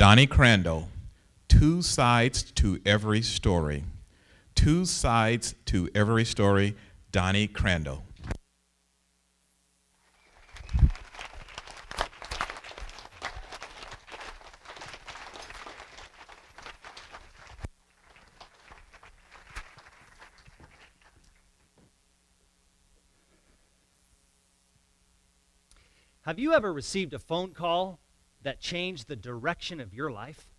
Donny Crandell, two sides to every story. Two sides to every story, Donny Crandell. Have you ever received a phone call that changed the direction of your life?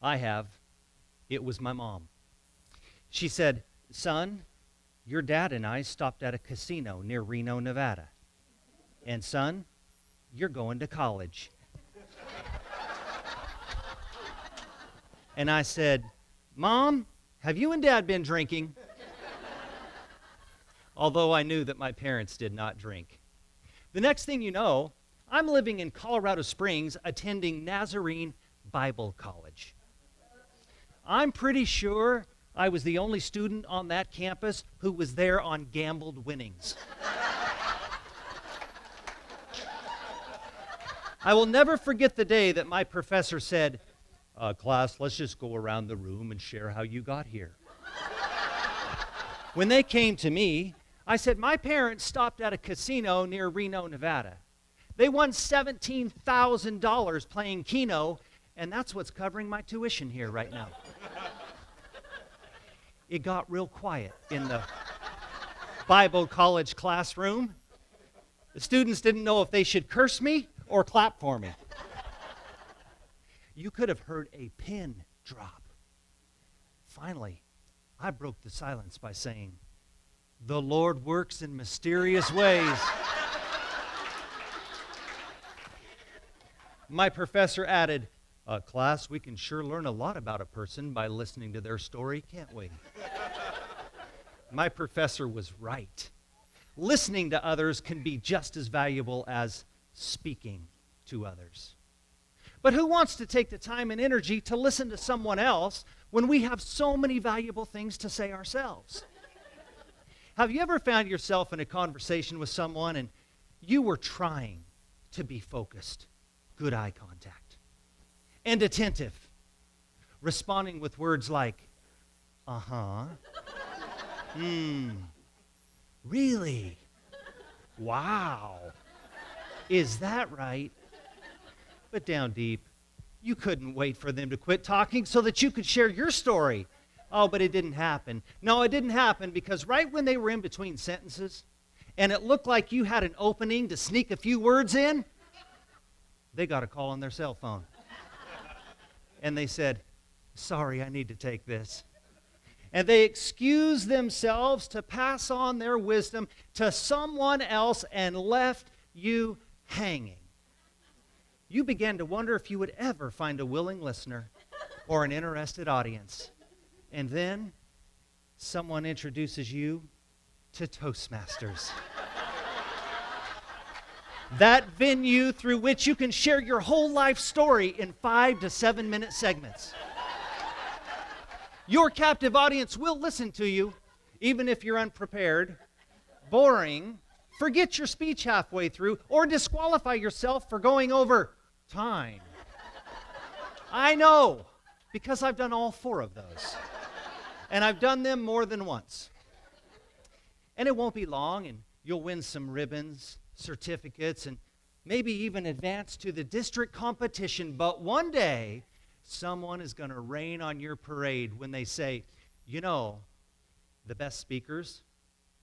I have. It was my mom. She said, "Son, your dad and I stopped at a casino near Reno, Nevada. And son, you're going to college." And I said, "Mom, have you and Dad been drinking?" Although I knew that my parents did not drink. The next thing you know, I'm living in Colorado Springs attending Nazarene Bible College. I'm pretty sure I was the only student on that campus who was there on gambled winnings. I will never forget the day that my professor said, "Class, let's just go around the room and share how you got here." When they came to me, I said, "My parents stopped at a casino near Reno, Nevada. They won $17,000 playing Keno, and that's what's covering my tuition here right now." It got real quiet in the Bible college classroom. The students didn't know if they should curse me or clap for me. You could have heard a pin drop. Finally, I broke the silence by saying, "The Lord works in mysterious ways." My professor added, "Class, we can sure learn a lot about a person by listening to their story, can't we?" My professor was right. Listening to others can be just as valuable as speaking to others. But who wants to take the time and energy to listen to someone else when we have so many valuable things to say ourselves? Have you ever found yourself in a conversation with someone and you were trying to be focused, good eye contact, and attentive, responding with words like, "Uh-huh," "Really? Wow. Is that right?" But down deep, you couldn't wait for them to quit talking so that you could share your story. Oh, but it didn't happen. No, it didn't happen because right when they were in between sentences and it looked like you had an opening to sneak a few words in, they got a call on their cell phone. And they said, "Sorry, I need to take this." And they excused themselves to pass on their wisdom to someone else and left you hanging. You began to wonder if you would ever find a willing listener or an interested audience. And then someone introduces you to Toastmasters. That venue through which you can share your whole life story in 5 to 7 minute segments. Your captive audience will listen to you, even if you're unprepared, boring, forget your speech halfway through, or disqualify yourself for going over time. I know, because I've done all 4 of those. And I've done them more than once. And it won't be long, and you'll win some ribbons, certificates, and maybe even advance to the district competition. But one day, someone is going to rain on your parade when they say, "You know, the best speakers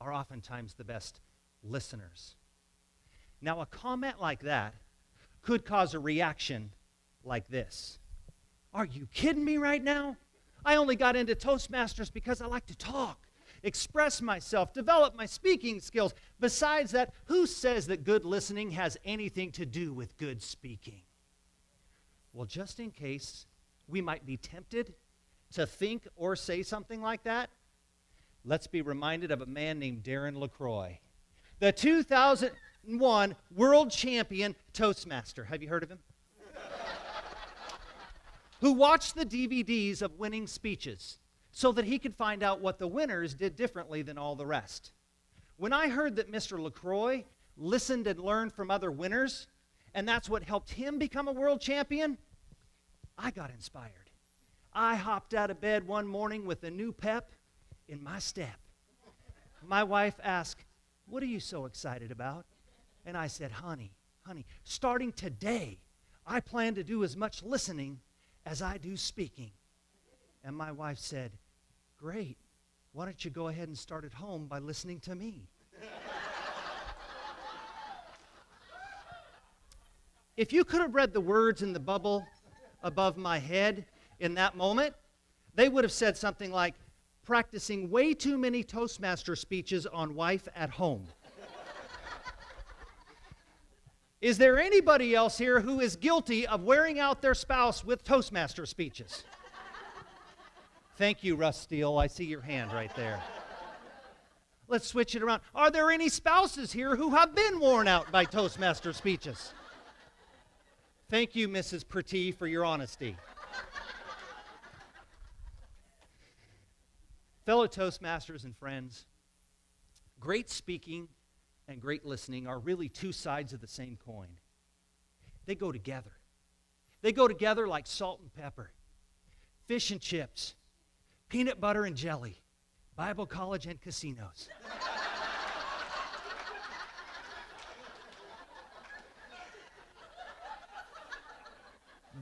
are oftentimes the best listeners." Now, a comment like that could cause a reaction like this. "Are you kidding me right now? I only got into Toastmasters because I like to talk, express myself, develop my speaking skills. Besides that, who says that good listening has anything to do with good speaking?" Well, just in case we might be tempted to think or say something like that, let's be reminded of a man named Darren LaCroix, the 2001 world champion Toastmaster. Have you heard of him? Who watched the DVDs of winning speeches so that he could find out what the winners did differently than all the rest. When I heard that Mr. LaCroix listened and learned from other winners, and that's what helped him become a world champion, I got inspired. I hopped out of bed one morning with a new pep in my step. My wife asked, "What are you so excited about?" And I said, honey, starting today, I plan to do as much listening as I do speaking." And my wife said, "Great. Why don't you go ahead and start at home by listening to me?" If you could have read the words in the bubble above my head in that moment, they would have said something like, "Practicing way too many Toastmaster speeches on wife at home." Is there anybody else here who is guilty of wearing out their spouse with Toastmaster speeches? Thank you, Russ Steele. I see your hand right there. Let's switch it around. Are there any spouses here who have been worn out by Toastmaster speeches? Thank you, Mrs. Pertee, for your honesty. Fellow Toastmasters and friends, great speaking and great listening are really two sides of the same coin. They go together. They go together like salt and pepper, fish and chips, peanut butter and jelly, Bible college and casinos.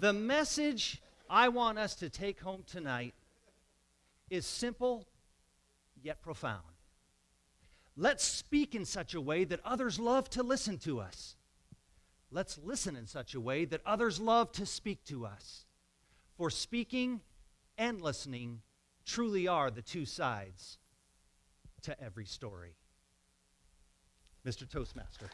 The message I want us to take home tonight is simple yet profound. Let's speak in such a way that others love to listen to us. Let's listen in such a way that others love to speak to us. For speaking and listening truly are the two sides to every story. Mr. Toastmaster.